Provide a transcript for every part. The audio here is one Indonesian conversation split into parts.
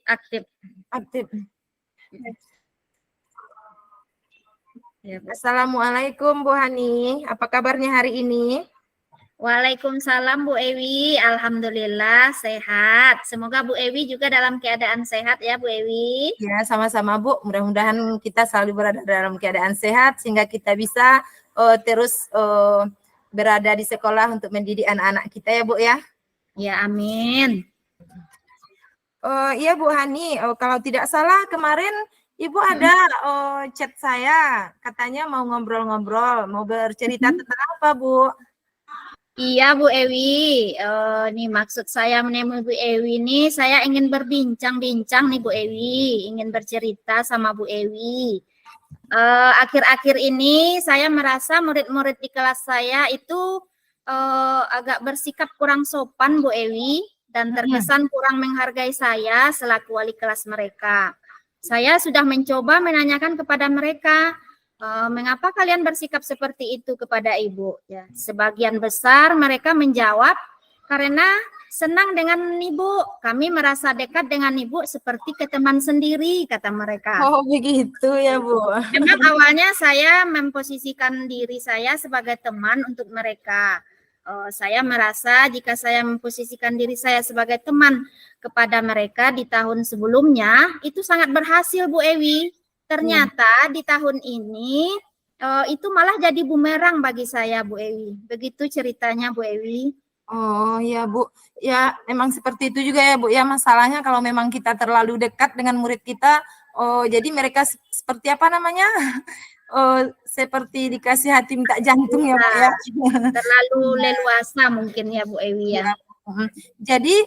Aktif. Aktif. Ya, Assalamualaikum Bu Hani, apa kabarnya hari ini? Waalaikumsalam Bu Ewi, alhamdulillah sehat. Semoga Bu Ewi juga dalam keadaan sehat ya Bu Ewi. Ya, sama-sama Bu. Mudah-mudahan kita selalu berada dalam keadaan sehat sehingga kita bisa terus berada di sekolah untuk mendidik anak-anak kita ya Bu ya. Ya, amin. Iya Bu Hani, kalau tidak salah kemarin Ibu ada chat saya, katanya mau ngobrol-ngobrol, mau bercerita tentang apa Bu? Iya Bu Ewi, nih maksud saya menemui Bu Ewi nih, saya ingin berbincang-bincang nih Bu Ewi, ingin bercerita sama Bu Ewi. Akhir-akhir ini saya merasa murid-murid di kelas saya itu agak bersikap kurang sopan Bu Ewi, dan terkesan kurang menghargai saya selaku wali kelas mereka. Saya sudah mencoba menanyakan kepada mereka, mengapa kalian bersikap seperti itu kepada Ibu? Ya, sebagian besar mereka menjawab, karena senang dengan Ibu, kami merasa dekat dengan Ibu seperti ke teman sendiri, kata mereka. Oh begitu ya Bu. Memang awalnya saya memposisikan diri saya sebagai teman untuk mereka. Saya merasa jika saya memposisikan diri saya sebagai teman kepada mereka di tahun sebelumnya, itu sangat berhasil Bu Ewi. Ternyata di tahun ini itu malah jadi bumerang bagi saya Bu Ewi. Begitu ceritanya Bu Ewi. Oh ya Bu, ya memang seperti itu juga ya Bu ya, masalahnya kalau memang kita terlalu dekat dengan murid kita, jadi mereka seperti apa namanya, seperti dikasih hati minta jantung ya Bu ya. Terlalu leluasa mungkin ya Bu Ewi ya. Jadi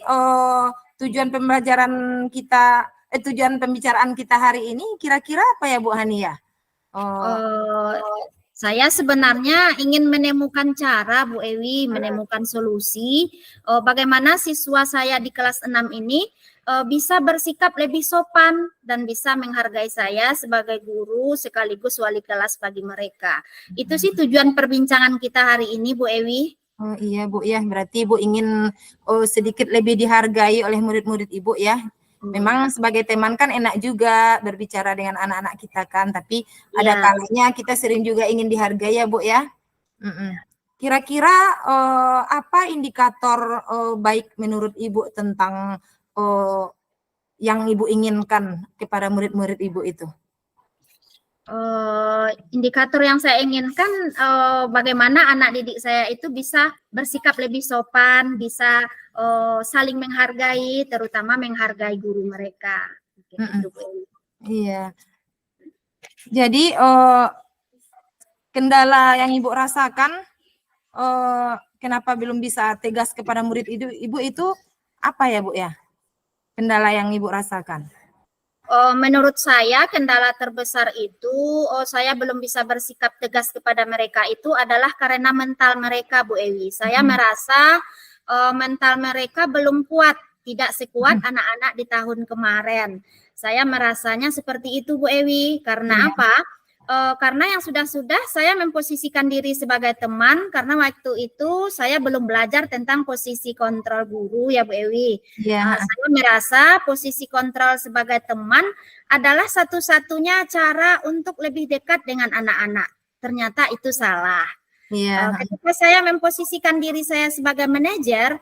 tujuan pembelajaran kita, tujuan pembicaraan kita hari ini kira-kira apa ya Bu Hani ya? Saya sebenarnya ingin menemukan cara Bu Ewi, menemukan solusi bagaimana siswa saya di kelas 6 ini bisa bersikap lebih sopan dan bisa menghargai saya sebagai guru sekaligus wali kelas bagi mereka. Itu sih tujuan perbincangan kita hari ini Bu Ewi. Oh iya Bu ya, berarti Ibu ingin sedikit lebih dihargai oleh murid-murid Ibu ya. Memang sebagai teman kan enak juga berbicara dengan anak-anak kita kan, tapi ada kalanya kita sering juga ingin dihargai ya Bu ya. Kira-kira apa indikator baik menurut Ibu tentang yang Ibu inginkan kepada murid-murid Ibu itu? Indikator yang saya inginkan bagaimana anak didik saya itu bisa bersikap lebih sopan, bisa saling menghargai, terutama menghargai guru mereka. Iya. Jadi kendala yang Ibu rasakan kenapa belum bisa tegas kepada murid Ibu itu apa ya Bu ya? Kendala yang Ibu rasakan? Menurut saya kendala terbesar itu saya belum bisa bersikap tegas kepada mereka itu adalah karena mental mereka Bu Ewi. Saya merasa mental mereka belum kuat, tidak sekuat anak-anak di tahun kemarin. Saya merasanya seperti itu Bu Ewi. Karena apa? Karena yang sudah-sudah saya memposisikan diri sebagai teman, karena waktu itu saya belum belajar tentang posisi kontrol guru ya Bu Ewi. Saya merasa posisi kontrol sebagai teman adalah satu-satunya cara untuk lebih dekat dengan anak-anak. Ternyata itu salah. Ketika saya memposisikan diri saya sebagai manajer,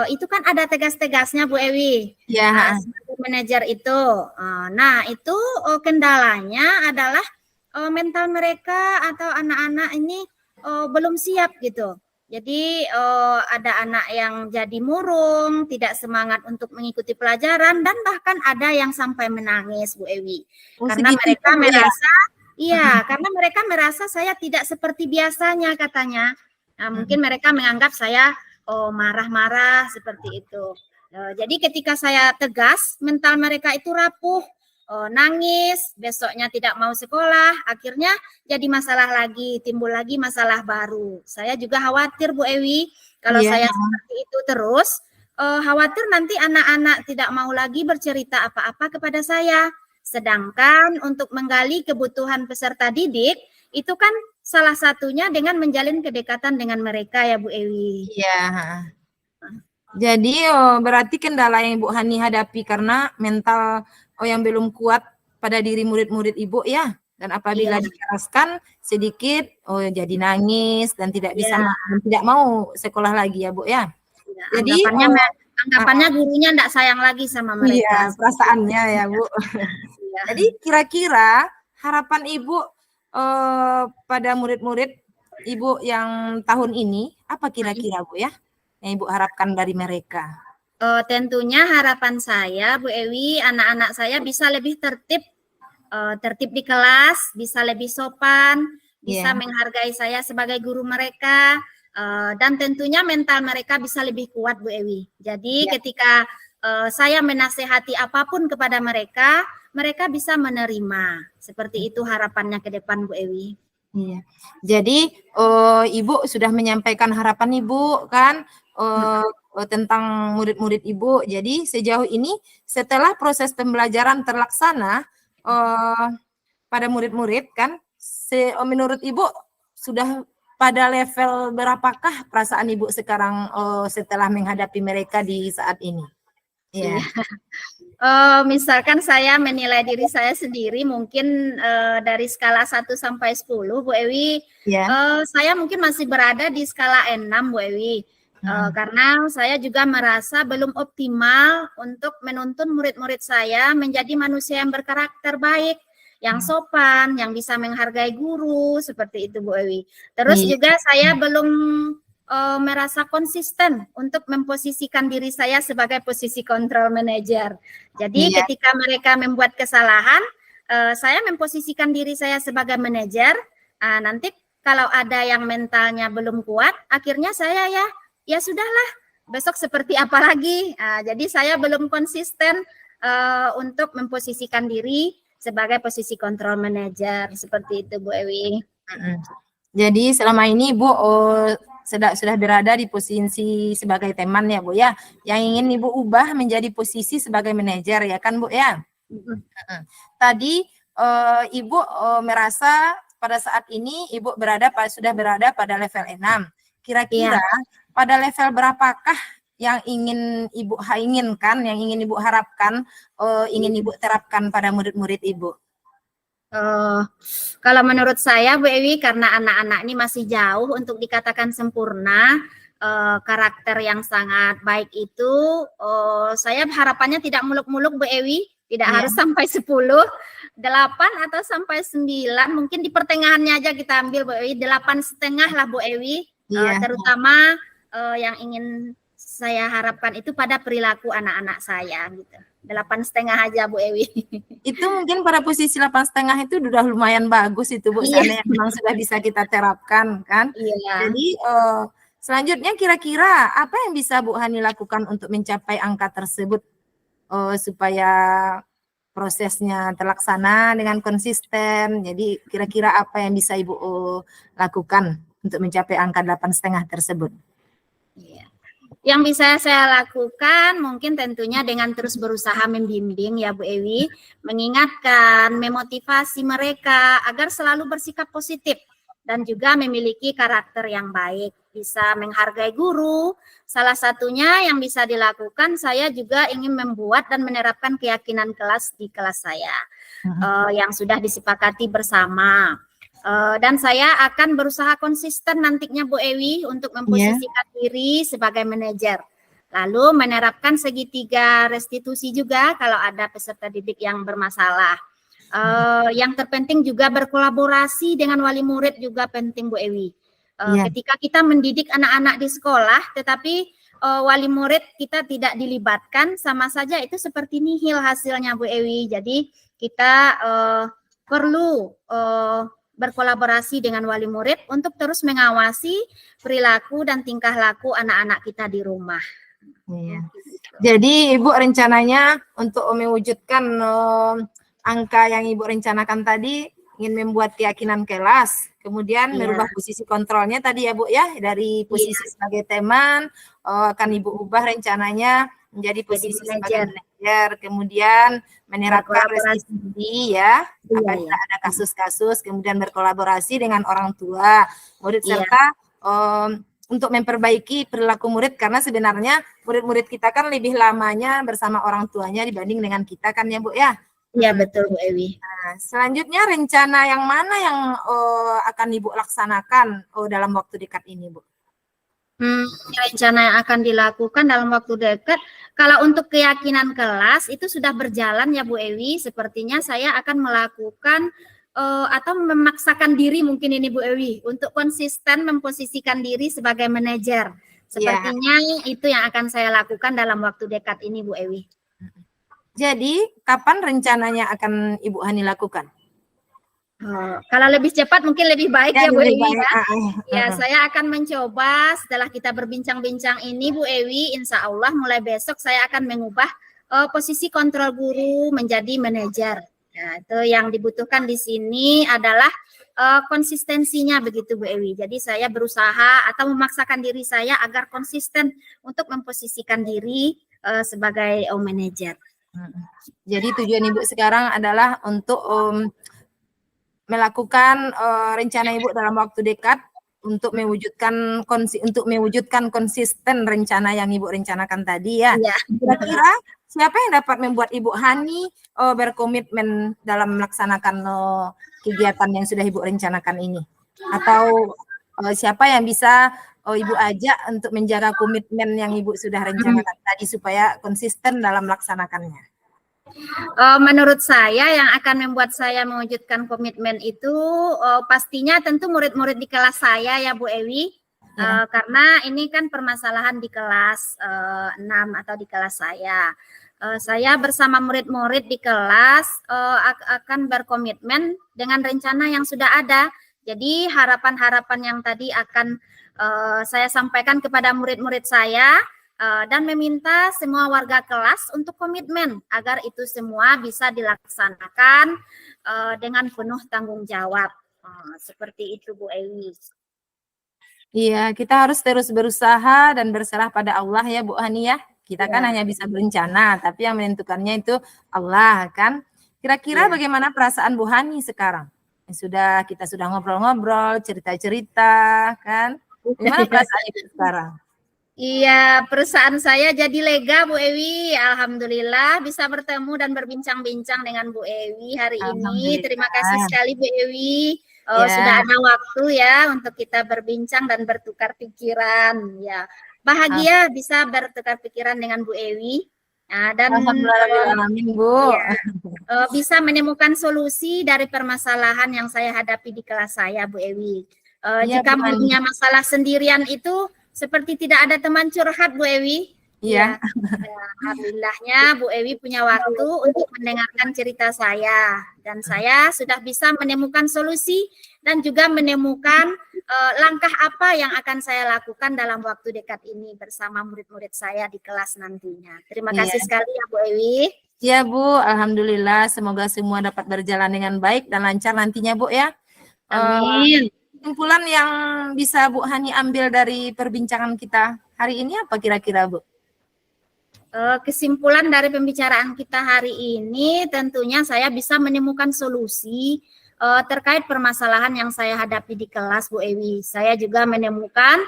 itu kan ada tegas-tegasnya Bu Ewi. Sebagai manajer itu. Nah itu kendalanya adalah mental mereka atau anak-anak ini belum siap gitu. Jadi ada anak yang jadi murung, tidak semangat untuk mengikuti pelajaran, dan bahkan ada yang sampai menangis Bu Ewi. Karena mereka merasa, karena mereka merasa saya tidak seperti biasanya katanya. Nah, mungkin mereka menganggap saya marah-marah seperti itu. Jadi ketika saya tegas, mental mereka itu rapuh. Nangis, besoknya tidak mau sekolah, akhirnya jadi masalah lagi, timbul lagi masalah baru. Saya juga khawatir Bu Ewi, kalau saya seperti itu terus, khawatir nanti anak-anak tidak mau lagi bercerita apa-apa kepada saya. Sedangkan untuk menggali kebutuhan peserta didik, itu kan salah satunya dengan menjalin kedekatan dengan mereka ya Bu Ewi. Jadi berarti kendala yang Ibu Hani hadapi karena mental yang belum kuat pada diri murid-murid Ibu ya. Dan apabila Iya, dikeraskan sedikit, jadi nangis dan tidak bisa iya, tidak mau sekolah lagi ya Bu ya. iya. Jadi Anggapannya gurunya enggak sayang lagi sama iya mereka. perasaannya ya Bu. Iya. Jadi kira-kira harapan Ibu pada murid-murid Ibu yang tahun ini apa kira-kira Bu ya? Yang Ibu harapkan dari mereka? Tentunya harapan saya, Bu Ewi, anak-anak saya bisa lebih tertib, tertib di kelas, bisa lebih sopan, bisa Iya. menghargai saya sebagai guru mereka, dan tentunya mental mereka bisa lebih kuat, Bu Ewi. Jadi Ya. ketika saya menasehati apapun kepada mereka, mereka bisa menerima. Seperti itu harapannya ke depan, Bu Ewi. Iya. Jadi Ibu sudah menyampaikan harapan Ibu kan tentang murid-murid Ibu. Jadi sejauh ini setelah proses pembelajaran terlaksana pada murid-murid kan, menurut Ibu sudah pada level berapakah perasaan Ibu sekarang setelah menghadapi mereka di saat ini? Iya. Misalkan saya menilai diri saya sendiri mungkin dari skala 1 sampai 10, Bu Ewi, Ya. saya mungkin masih berada di skala 6, Bu Ewi. Karena saya juga merasa belum optimal untuk menuntun murid-murid saya menjadi manusia yang berkarakter baik, yang sopan, yang bisa menghargai guru, seperti itu Bu Ewi. Terus juga saya belum merasa konsisten untuk memposisikan diri saya sebagai posisi control manager. Jadi ketika mereka membuat kesalahan, saya memposisikan diri saya sebagai manajer. Nanti kalau ada yang mentalnya belum kuat, akhirnya saya ya sudahlah, besok seperti apa lagi. Jadi saya belum konsisten untuk memposisikan diri sebagai posisi control manager, seperti itu Bu Ewi. Jadi selama ini Ibu sudah berada di posisi sebagai teman ya Bu ya, yang ingin Ibu ubah menjadi posisi sebagai manajer ya kan Bu ya. Tadi Ibu merasa pada saat ini Ibu sudah berada pada level 6. Kira-kira pada level berapakah yang ingin Ibu inginkan, yang ingin Ibu harapkan, ingin Ibu terapkan pada murid-murid Ibu? Kalau menurut saya Bu Ewi, karena anak-anak ini masih jauh untuk dikatakan sempurna, karakter yang sangat baik itu, saya harapannya tidak muluk-muluk Bu Ewi, tidak harus sampai 10, 8 atau sampai 9, mungkin di pertengahannya aja kita ambil Bu Ewi, 8,5 lah Bu Ewi, terutama yang ingin saya harapkan itu pada perilaku anak-anak saya gitu. 8,5 aja Bu Ewi. Itu mungkin pada posisi 8,5 itu udah lumayan bagus itu Bu, seandainya memang sudah bisa kita terapkan kan. Jadi selanjutnya kira-kira apa yang bisa Bu Hani lakukan untuk mencapai angka tersebut supaya prosesnya terlaksana dengan konsisten. Jadi kira-kira apa yang bisa Ibu lakukan untuk mencapai angka 8,5 tersebut? Yang bisa saya lakukan mungkin tentunya dengan terus berusaha membimbing ya Bu Ewi, mengingatkan, memotivasi mereka agar selalu bersikap positif dan juga memiliki karakter yang baik, bisa menghargai guru. Salah satunya yang bisa dilakukan, saya juga ingin membuat dan menerapkan keyakinan kelas di kelas saya yang sudah disepakati bersama. Dan saya akan berusaha konsisten nantinya Bu Ewi untuk memposisikan diri sebagai manajer. Lalu menerapkan segitiga restitusi juga kalau ada peserta didik yang bermasalah. Yang terpenting juga berkolaborasi dengan wali murid juga penting Bu Ewi. Ketika kita mendidik anak-anak di sekolah, tetapi wali murid kita tidak dilibatkan, sama saja itu seperti nihil hasilnya Bu Ewi. Jadi kita perlu berkolaborasi dengan wali murid untuk terus mengawasi perilaku dan tingkah laku anak-anak kita di rumah. Jadi Ibu rencananya untuk mewujudkan angka yang Ibu rencanakan tadi, ingin membuat keyakinan kelas, kemudian merubah posisi kontrolnya tadi ya Bu ya, dari posisi sebagai teman akan Ibu ubah rencananya menjadi posisi sebagai manajer, kemudian menerapkan restitusi ya, apabila ada kasus-kasus, kemudian berkolaborasi dengan orang tua, murid serta untuk memperbaiki perilaku murid, karena sebenarnya murid-murid kita kan lebih lamanya bersama orang tuanya dibanding dengan kita kan ya Bu ya. Iya betul Bu Ewi. Nah, selanjutnya rencana yang mana yang akan Ibu laksanakan dalam waktu dekat ini Bu? Rencana yang akan dilakukan dalam waktu dekat, kalau untuk keyakinan kelas itu sudah berjalan ya Bu Ewi, sepertinya saya akan melakukan atau memaksakan diri mungkin ini Bu Ewi untuk konsisten memposisikan diri sebagai manajer. Sepertinya itu yang akan saya lakukan dalam waktu dekat ini Bu Ewi. Jadi kapan rencananya akan Ibu Hani lakukan? Kalau lebih cepat mungkin lebih baik ya Bu Ewi ya. Ya, saya akan mencoba setelah kita berbincang-bincang ini Bu Ewi, insya Allah mulai besok saya akan mengubah posisi kontrol guru menjadi manajer. Nah, itu yang dibutuhkan di sini adalah konsistensinya begitu Bu Ewi. Jadi saya berusaha atau memaksakan diri saya agar konsisten untuk memposisikan diri sebagai manajer. Jadi tujuan Ibu sekarang adalah untuk melakukan rencana Ibu dalam waktu dekat untuk mewujudkan konsisten rencana yang Ibu rencanakan tadi ya. Kira-kira siapa yang dapat membuat Ibu Hani berkomitmen dalam melaksanakan kegiatan yang sudah Ibu rencanakan ini? Atau siapa yang bisa Ibu ajak untuk menjaga komitmen yang Ibu sudah rencanakan tadi supaya konsisten dalam melaksanakannya? Menurut saya yang akan membuat saya mewujudkan komitmen itu pastinya tentu murid-murid di kelas saya ya Bu Ewi. Karena ini kan permasalahan di kelas 6 atau di kelas saya. Saya bersama murid-murid di kelas akan berkomitmen dengan rencana yang sudah ada. Jadi harapan-harapan yang tadi akan saya sampaikan kepada murid-murid saya dan meminta semua warga kelas untuk komitmen agar itu semua bisa dilaksanakan dengan penuh tanggung jawab. Seperti itu Bu Ewi. Iya, kita harus terus berusaha dan berserah pada Allah ya Bu Hani ya. Kita kan hanya bisa berencana, tapi yang menentukannya itu Allah kan. Kira-kira bagaimana perasaan Bu Hani sekarang? Kita sudah ngobrol-ngobrol, cerita-cerita kan. Gimana perasaan Ibu sekarang? Iya, perasaan saya jadi lega Bu Ewi. Alhamdulillah bisa bertemu dan berbincang-bincang dengan Bu Ewi hari ini. Terima kasih sekali Bu Ewi. Sudah ada waktu ya untuk kita berbincang dan bertukar pikiran. Ya, bahagia bisa bertukar pikiran dengan Bu Ewi. Nah, dan Bu. Bisa menemukan solusi dari permasalahan yang saya hadapi di kelas saya Bu Ewi. Jika punya masalah sendirian itu seperti tidak ada teman curhat Bu Ewi. Iya. Alhamdulillahnya Bu Ewi punya waktu untuk mendengarkan cerita saya. Dan saya sudah bisa menemukan solusi dan juga menemukan langkah apa yang akan saya lakukan dalam waktu dekat ini bersama murid-murid saya di kelas nantinya. Terima kasih sekali ya Bu Ewi. Ya Bu, Alhamdulillah semoga semua dapat berjalan dengan baik dan lancar nantinya Bu ya. Amin. Kesimpulan yang bisa Bu Hani ambil dari perbincangan kita hari ini apa kira-kira Bu? Kesimpulan dari pembicaraan kita hari ini tentunya saya bisa menemukan solusi terkait permasalahan yang saya hadapi di kelas Bu Ewi. Saya juga menemukan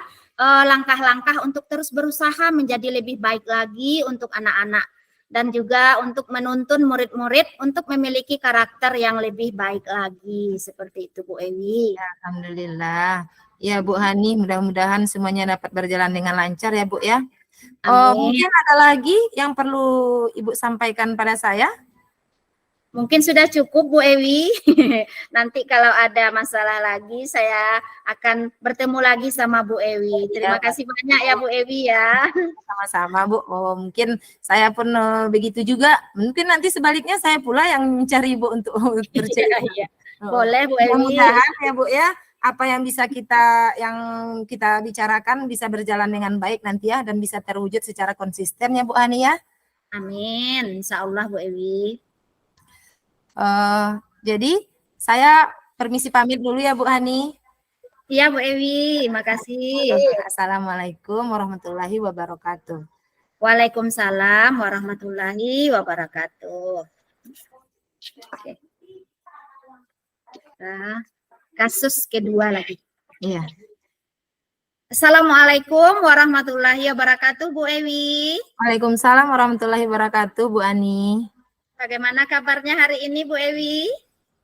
langkah-langkah untuk terus berusaha menjadi lebih baik lagi untuk anak-anak dan juga untuk menuntun murid-murid untuk memiliki karakter yang lebih baik lagi. Seperti itu Bu Ewi. Alhamdulillah. Ya Bu Hani, mudah-mudahan semuanya dapat berjalan dengan lancar ya Bu ya. Mungkin ada lagi yang perlu Ibu sampaikan pada saya? Mungkin sudah cukup Bu Ewi. Nanti kalau ada masalah lagi saya akan bertemu lagi sama Bu Ewi. Terima kasih banyak ya Bu Ewi ya. Sama-sama Bu. Mungkin saya pun begitu juga. Mungkin nanti sebaliknya saya pula yang mencari Ibu untuk bercerita. Boleh Bu Ewi. Mudah-mudahan ya Bu ya. Apa yang kita bicarakan bisa berjalan dengan baik nanti ya dan bisa terwujud secara konsisten ya Bu Hani ya. Amin. Insya Allah Bu Ewi. Jadi saya permisi pamit dulu ya Bu Hani. Iya Bu Ewi, makasih. Assalamualaikum warahmatullahi wabarakatuh. Waalaikumsalam warahmatullahi wabarakatuh. Oke. Nah, kasus kedua lagi. Iya. Assalamualaikum warahmatullahi wabarakatuh, Bu Ewi. Waalaikumsalam warahmatullahi wabarakatuh, Bu Ani. Bagaimana kabarnya hari ini, Bu Ewi?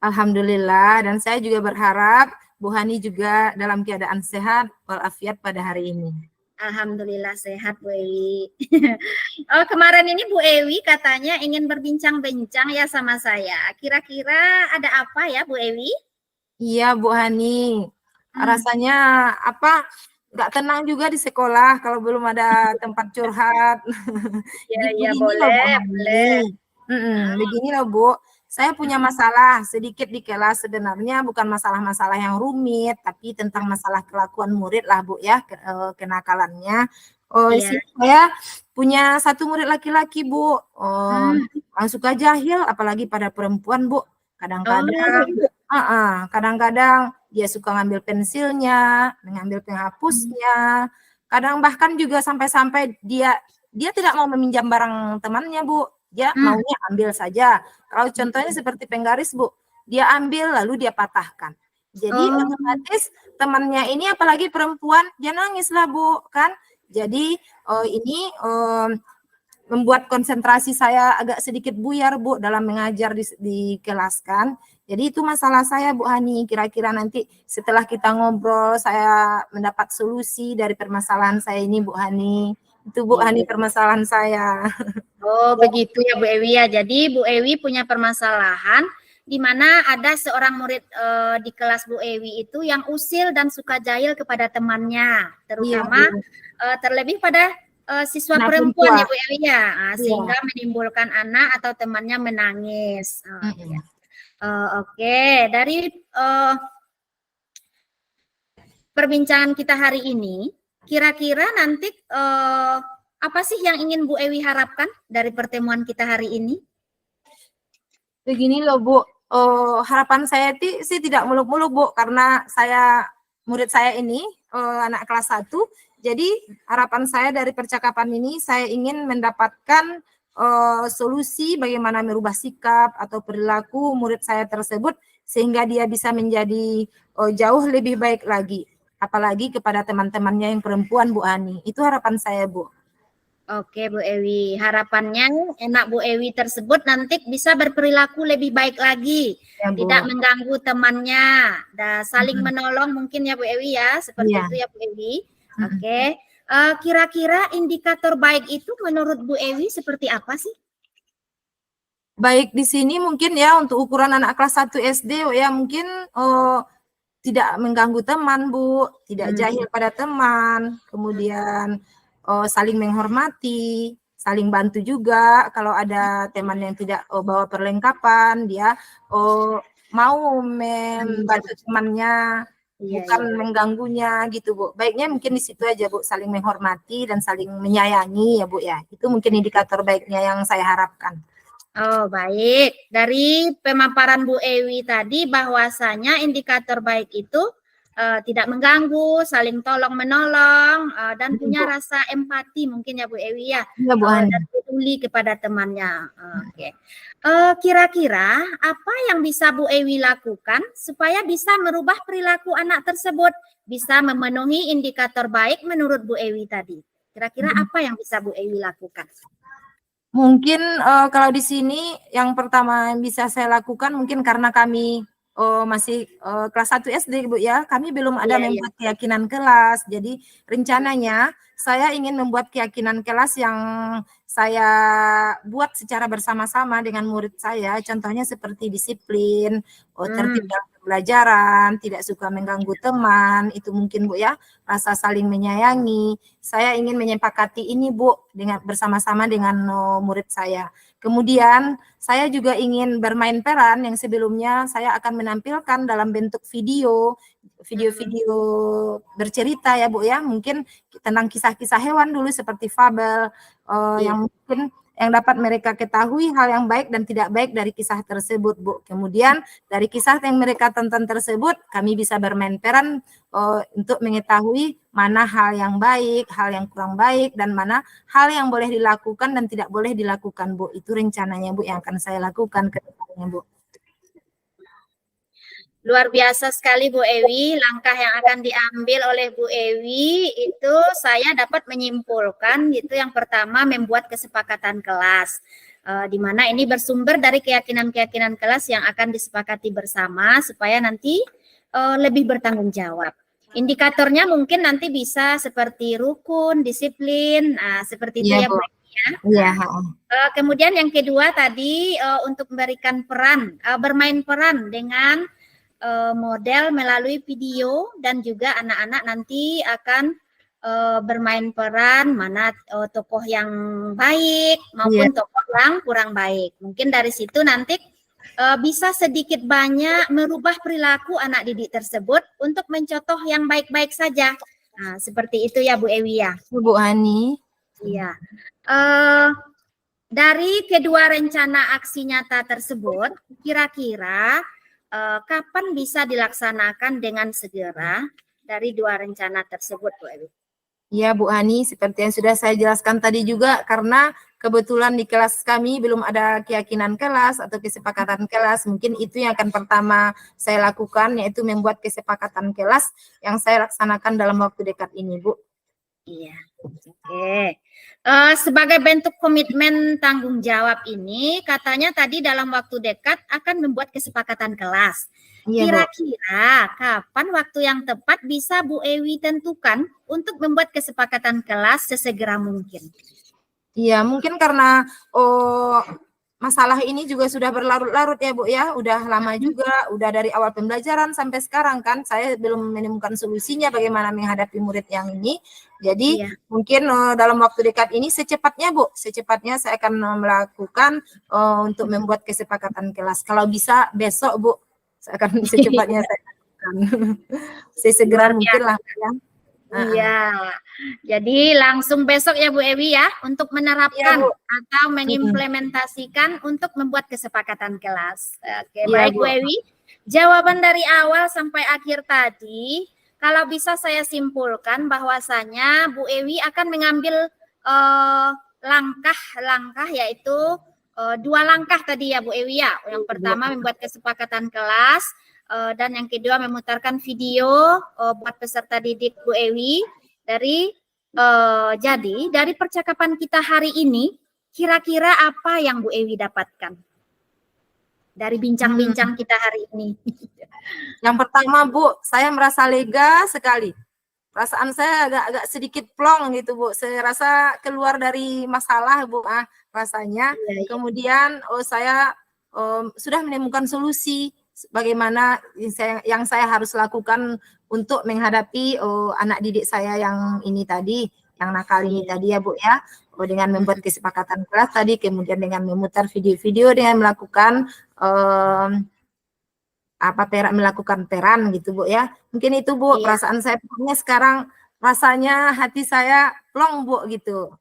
Alhamdulillah, dan saya juga berharap Bu Hani juga dalam keadaan sehat walafiat pada hari ini. Alhamdulillah sehat, Bu Ewi. Oh, kemarin ini Bu Ewi katanya ingin berbincang-bincang ya sama saya. Kira-kira ada apa ya, Bu Ewi? Iya, Bu Hani. Rasanya apa? Nggak tenang juga di sekolah kalau belum ada tempat curhat. Ya, Jadi ya begini loh Bu boleh, boleh. Hani. Begini loh Bu, saya punya masalah sedikit di kelas, sebenarnya bukan masalah-masalah yang rumit, tapi tentang masalah kelakuan murid lah Bu ya, kenakalannya. Oh, di Iya. sini saya punya satu murid laki-laki Bu, yang suka jahil, apalagi pada perempuan Bu. Kadang-kadang, Oh, kadang-kadang dia suka ngambil pensilnya, mengambil penghapusnya, kadang bahkan juga sampai-sampai dia tidak mau meminjam barang temannya, Bu. Dia maunya ambil saja. Kalau contohnya seperti penggaris, Bu, dia ambil lalu dia patahkan. Jadi otomatis temannya ini apalagi perempuan, dia nangis lah, Bu, kan? Jadi ini membuat konsentrasi saya agak sedikit buyar, Bu, dalam mengajar di kelas kan. Jadi itu masalah saya, Bu Hani. Kira-kira nanti setelah kita ngobrol, saya mendapat solusi dari permasalahan saya ini, Bu Hani. Itu Bu Hani permasalahan saya. Oh, begitu ya Bu Ewi ya. Jadi Bu Ewi punya permasalahan di mana ada seorang murid di kelas Bu Ewi itu yang usil dan suka jahil kepada temannya, terutama terlebih pada siswa Anak perempuan ya perempuan. Bu Ewi ya, sehingga Iya. menimbulkan anak atau temannya menangis. Mm-mm. Oke, dari perbincangan kita hari ini, kira-kira nanti apa sih yang ingin Bu Ewi harapkan dari pertemuan kita hari ini? Begini loh Bu, harapan saya sih tidak muluk-muluk Bu, karena murid saya ini anak kelas 1, jadi harapan saya dari percakapan ini saya ingin mendapatkan solusi bagaimana merubah sikap atau perilaku murid saya tersebut sehingga dia bisa menjadi jauh lebih baik lagi, apalagi kepada teman-temannya yang perempuan, Bu Ani. Itu harapan saya, Bu. Oke Bu Ewi, harapannya anak Bu Ewi tersebut nanti bisa berperilaku lebih baik lagi, Ya, Bu. tidak mengganggu temannya, dan saling menolong mungkin ya Bu Ewi ya, seperti itu ya Bu Ewi. Oke, kira-kira indikator baik itu menurut Bu Ewi seperti apa sih? Baik di sini mungkin ya untuk ukuran anak kelas 1 SD ya mungkin tidak mengganggu teman, Bu, tidak jahil pada teman, kemudian saling menghormati, saling bantu juga kalau ada teman yang tidak bawa perlengkapan, dia mau membantu temannya, bukan mengganggunya gitu, Bu. Baiknya mungkin di situ aja, Bu, saling menghormati dan saling menyayangi ya, Bu ya. Itu mungkin indikator baiknya yang saya harapkan. Oh, baik. Dari pemaparan Bu Ewi tadi bahwasanya indikator baik itu tidak mengganggu, saling tolong-menolong, dan punya rasa empati mungkin ya Bu Ewi ya, Iya, Bu Hani. dan peduli kepada temannya. Oke. Kira-kira apa yang bisa Bu Ewi lakukan supaya bisa merubah perilaku anak tersebut, bisa memenuhi indikator baik menurut Bu Ewi tadi? Kira-kira apa yang bisa Bu Ewi lakukan? Mungkin kalau di sini yang pertama yang bisa saya lakukan mungkin karena kami masih kelas 1 SD, Bu ya, kami belum ada membuat keyakinan kelas. Jadi rencananya saya ingin membuat keyakinan kelas yang saya buat secara bersama-sama dengan murid saya. Contohnya seperti disiplin, tertib dalam pembelajaran, tidak suka mengganggu teman, itu mungkin Bu ya, rasa saling menyayangi. Saya ingin menyepakati ini Bu dengan bersama-sama dengan murid saya. Kemudian saya juga ingin bermain peran yang sebelumnya saya akan menampilkan dalam bentuk video-video bercerita ya Bu ya, mungkin tentang kisah-kisah hewan dulu seperti fabel yang mungkin yang dapat mereka ketahui hal yang baik dan tidak baik dari kisah tersebut, Bu. Kemudian dari kisah yang mereka tonton tersebut, kami bisa bermain peran untuk mengetahui mana hal yang baik, hal yang kurang baik, dan mana hal yang boleh dilakukan dan tidak boleh dilakukan, Bu. Itu rencananya, Bu, yang akan saya lakukan ke depannya, Bu. Luar biasa sekali Bu Ewi, langkah yang akan diambil oleh Bu Ewi itu saya dapat menyimpulkan itu yang pertama membuat kesepakatan kelas. Di mana ini bersumber dari keyakinan-keyakinan kelas yang akan disepakati bersama supaya nanti lebih bertanggung jawab. Indikatornya mungkin nanti bisa seperti rukun, disiplin, seperti itu Iya, ya Bu. Bu Ewi ya. Iya, Kemudian yang kedua tadi untuk memberikan peran, bermain peran dengan model melalui video dan juga anak-anak nanti akan bermain peran mana tokoh yang baik iya, maupun tokoh yang kurang baik. Mungkin dari situ nanti bisa sedikit banyak merubah perilaku anak didik tersebut untuk mencontoh yang baik-baik saja. Nah, seperti itu ya Bu Ewi ya. Bu Ani. Iya. Dari kedua rencana aksi nyata tersebut, kira-kira kapan bisa dilaksanakan dengan segera dari dua rencana tersebut, Bu Ewi? Ya, Bu Ani, seperti yang sudah saya jelaskan tadi juga, karena kebetulan di kelas kami belum ada keyakinan kelas atau kesepakatan kelas, mungkin itu yang akan pertama saya lakukan, yaitu membuat kesepakatan kelas yang saya laksanakan dalam waktu dekat ini, Bu. Iya, oke. Sebagai bentuk komitmen tanggung jawab ini, katanya tadi dalam waktu dekat akan membuat kesepakatan kelas. Iya, Bu. Kira-kira kapan waktu yang tepat bisa Bu Ewi tentukan untuk membuat kesepakatan kelas sesegera mungkin? Iya, mungkin karena masalah ini juga sudah berlarut-larut ya, Bu ya. Udah lama juga, udah dari awal pembelajaran sampai sekarang kan saya belum menemukan solusinya bagaimana menghadapi murid yang ini. Jadi mungkin dalam waktu dekat ini secepatnya, Bu, secepatnya saya akan melakukan untuk membuat kesepakatan kelas. Kalau bisa besok, Bu, saya akan secepatnya saya lakukan. Sesegera mungkin lah, ya. Iya, jadi langsung besok ya Bu Ewi ya untuk menerapkan atau mengimplementasikan untuk membuat kesepakatan kelas. Oke, baik Bu Ewi. Jawaban dari awal sampai akhir tadi, kalau bisa saya simpulkan bahwasanya Bu Ewi akan mengambil langkah-langkah yaitu dua langkah tadi ya Bu Ewi ya. Yang pertama membuat kesepakatan kelas. Dan yang kedua memutarkan video buat peserta didik Bu Ewi dari jadi dari percakapan kita hari ini kira-kira apa yang Bu Ewi dapatkan dari bincang-bincang kita hari ini? Yang pertama Bu, saya merasa lega sekali. Perasaan saya agak sedikit plong gitu Bu. Saya rasa keluar dari masalah Bu, rasanya. Kemudian saya sudah menemukan solusi bagaimana yang saya harus lakukan untuk menghadapi anak didik saya yang ini tadi, yang nakal ini tadi ya Bu ya, dengan membuat kesepakatan kelas tadi, kemudian dengan memutar video-video, dengan melakukan melakukan peran gitu Bu ya. Mungkin itu Bu perasaan saya, pokoknya sekarang rasanya hati saya plong Bu gitu.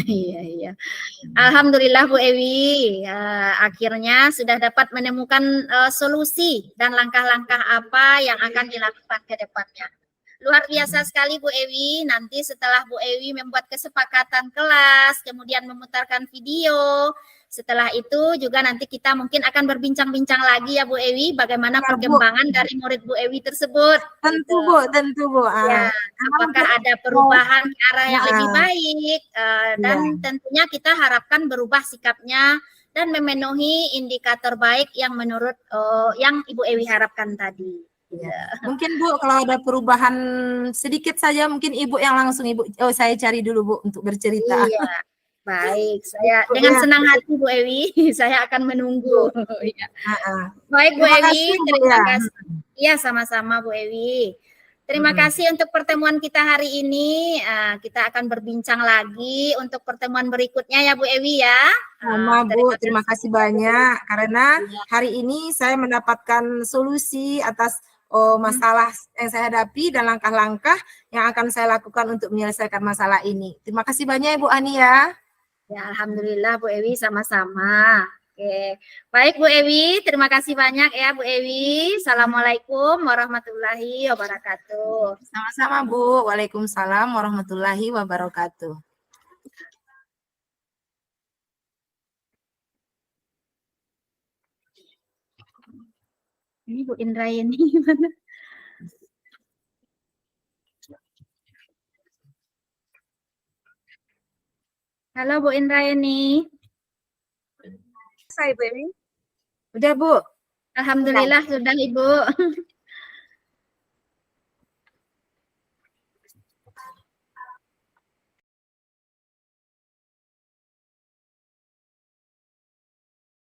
Iya. Alhamdulillah Bu Ewi, akhirnya sudah dapat menemukan solusi dan langkah-langkah apa yang akan dilakukan ke depannya. Luar biasa sekali Bu Ewi, nanti setelah Bu Ewi membuat kesepakatan kelas, kemudian memutarkan video, setelah itu juga nanti kita mungkin akan berbincang-bincang lagi ya Bu Ewi, bagaimana perkembangan dari murid Bu Ewi tersebut. Tentu Bu, tentu Bu. Ya, apakah ada perubahan ke arah yang lebih baik, dan tentunya kita harapkan berubah sikapnya dan memenuhi indikator baik yang menurut yang Ibu Ewi harapkan tadi. Mungkin Bu, kalau ada perubahan sedikit saja, mungkin Ibu yang langsung saya cari dulu Bu untuk bercerita. Iya, baik. Saya dengan senang hati Bu Ewi, saya akan menunggu. Baik Bu Ewi, terima kasih. Iya, sama-sama Bu Ewi. Terima kasih untuk pertemuan kita hari ini. Kita akan berbincang lagi untuk pertemuan berikutnya ya Bu Ewi ya. Sama Bu, terima kasih banyak karena hari ini saya mendapatkan solusi atas masalah yang saya hadapi dan langkah-langkah yang akan saya lakukan untuk menyelesaikan masalah ini. Terima kasih banyak Ibu Ani ya. Ya, alhamdulillah Bu Ewi, sama-sama. Oke, baik Bu Ewi, terima kasih banyak ya Bu Ewi. Assalamualaikum warahmatullahi wabarakatuh. Sama-sama Bu, waalaikumsalam warahmatullahi wabarakatuh. Ini Bu Indrayani gimana? Halo Bu Indrayani. Saya Ibu Emi. Udah Bu. Alhamdulillah sudah Ibu.